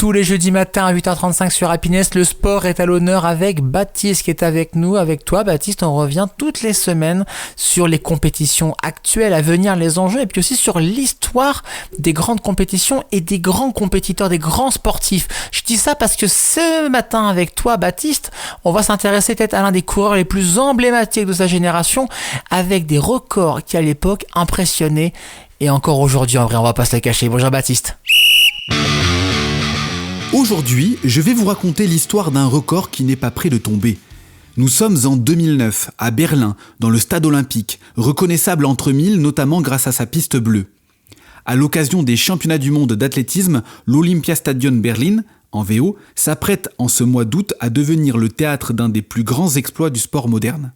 tous les jeudis matins à 8h35 sur Happiness. Le sport est à l'honneur avec Baptiste qui est avec nous. Avec toi, Baptiste, on revient toutes les semaines sur les compétitions actuelles à venir, les enjeux, et puis aussi sur l'histoire des grandes compétitions et des grands compétiteurs, des grands sportifs. Je dis ça parce que ce matin avec toi, Baptiste, on va s'intéresser peut-être à l'un des coureurs les plus emblématiques de sa génération, avec des records qui à l'époque impressionnaient, et encore aujourd'hui en vrai, on va pas se le cacher. Bonjour Baptiste. Aujourd'hui, je vais vous raconter l'histoire d'un record qui n'est pas près de tomber. Nous sommes en 2009, à Berlin, dans le stade olympique, reconnaissable entre mille notamment grâce à sa piste bleue. À l'occasion des championnats du monde d'athlétisme, l'Olympiastadion Berlin, en VO, s'apprête en ce mois d'août à devenir le théâtre d'un des plus grands exploits du sport moderne.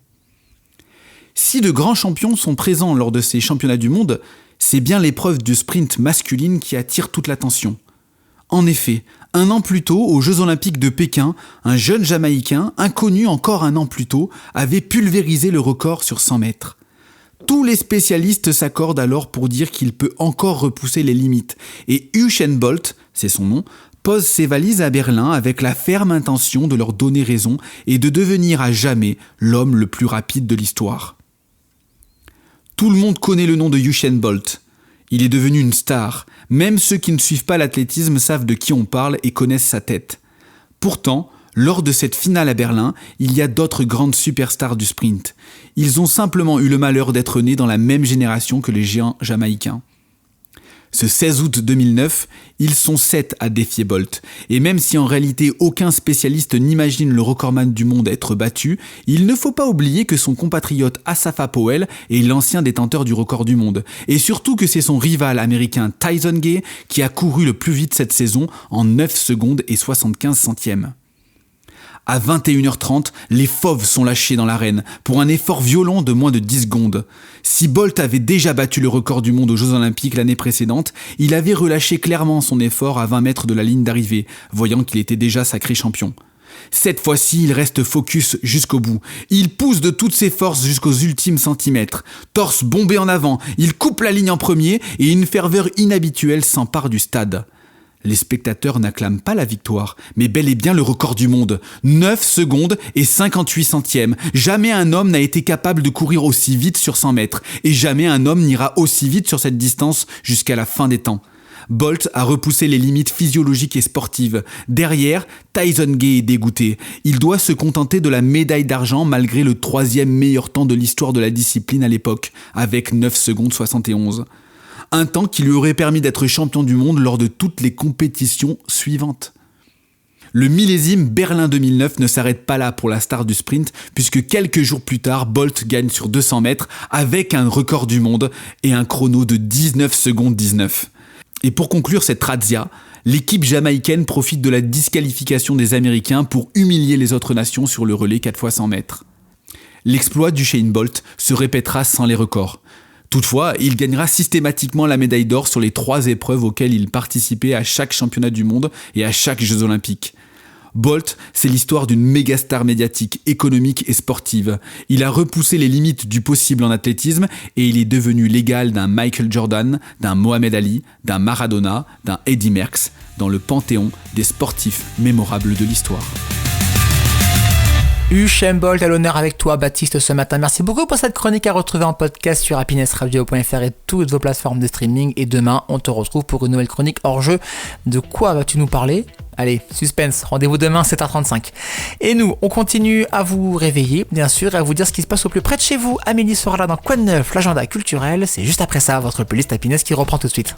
Si de grands champions sont présents lors de ces championnats du monde, c'est bien l'épreuve du sprint masculine qui attire toute l'attention. En effet, un an plus tôt, aux Jeux Olympiques de Pékin, un jeune Jamaïcain, inconnu encore un an plus tôt, avait pulvérisé le record sur 100 mètres. Tous les spécialistes s'accordent alors pour dire qu'il peut encore repousser les limites, et Usain Bolt, c'est son nom, pose ses valises à Berlin avec la ferme intention de leur donner raison et de devenir à jamais l'homme le plus rapide de l'histoire. Tout le monde connaît le nom de Usain Bolt. Il est devenu une star. Même ceux qui ne suivent pas l'athlétisme savent de qui on parle et connaissent sa tête. Pourtant, lors de cette finale à Berlin, il y a d'autres grandes superstars du sprint. Ils ont simplement eu le malheur d'être nés dans la même génération que les géants jamaïcains. Ce 16 août 2009, ils sont 7 à défier Bolt. Et même si en réalité aucun spécialiste n'imagine le recordman du monde être battu, il ne faut pas oublier que son compatriote Asafa Powell est l'ancien détenteur du record du monde. Et surtout que c'est son rival américain Tyson Gay qui a couru le plus vite cette saison en 9 secondes et 75 centièmes. À 21h30, les fauves sont lâchés dans l'arène pour un effort violent de moins de 10 secondes. Si Bolt avait déjà battu le record du monde aux Jeux Olympiques l'année précédente, il avait relâché clairement son effort à 20 mètres de la ligne d'arrivée, voyant qu'il était déjà sacré champion. Cette fois-ci, il reste focus jusqu'au bout. Il pousse de toutes ses forces jusqu'aux ultimes centimètres. Torse bombé en avant, il coupe la ligne en premier et une ferveur inhabituelle s'empare du stade. Les spectateurs n'acclament pas la victoire, mais bel et bien le record du monde. 9 secondes et 58 centièmes. Jamais un homme n'a été capable de courir aussi vite sur 100 mètres, et jamais un homme n'ira aussi vite sur cette distance jusqu'à la fin des temps. Bolt a repoussé les limites physiologiques et sportives. Derrière, Tyson Gay est dégoûté. Il doit se contenter de la médaille d'argent malgré le 3e meilleur temps de l'histoire de la discipline à l'époque, avec 9 secondes 71. Un temps qui lui aurait permis d'être champion du monde lors de toutes les compétitions suivantes. Le millésime Berlin 2009 ne s'arrête pas là pour la star du sprint, puisque quelques jours plus tard, Bolt gagne sur 200 mètres avec un record du monde et un chrono de 19 secondes 19. Et pour conclure cette razzia, l'équipe jamaïcaine profite de la disqualification des Américains pour humilier les autres nations sur le relais 4x100 mètres. L'exploit d'Usain Bolt se répétera sans les records. Toutefois, il gagnera systématiquement la médaille d'or sur les 3 épreuves auxquelles il participait à chaque championnat du monde et à chaque Jeux Olympiques. Bolt, c'est l'histoire d'une mégastar médiatique, économique et sportive. Il a repoussé les limites du possible en athlétisme et il est devenu l'égal d'un Michael Jordan, d'un Mohamed Ali, d'un Maradona, d'un Eddy Merckx, dans le panthéon des sportifs mémorables de l'histoire. Usain Bolt à l'honneur avec toi, Baptiste, ce matin. Merci beaucoup pour cette chronique à retrouver en podcast sur happinessradio.fr et toutes vos plateformes de streaming. Et demain, on te retrouve pour une nouvelle chronique hors jeu. De quoi vas-tu nous parler ? Allez, suspense, rendez-vous demain 7h35. Et nous, on continue à vous réveiller, bien sûr, et à vous dire ce qui se passe au plus près de chez vous. Amélie sera là dans Quoi de neuf, l'agenda culturel. C'est juste après ça, votre playlist Happiness qui reprend tout de suite.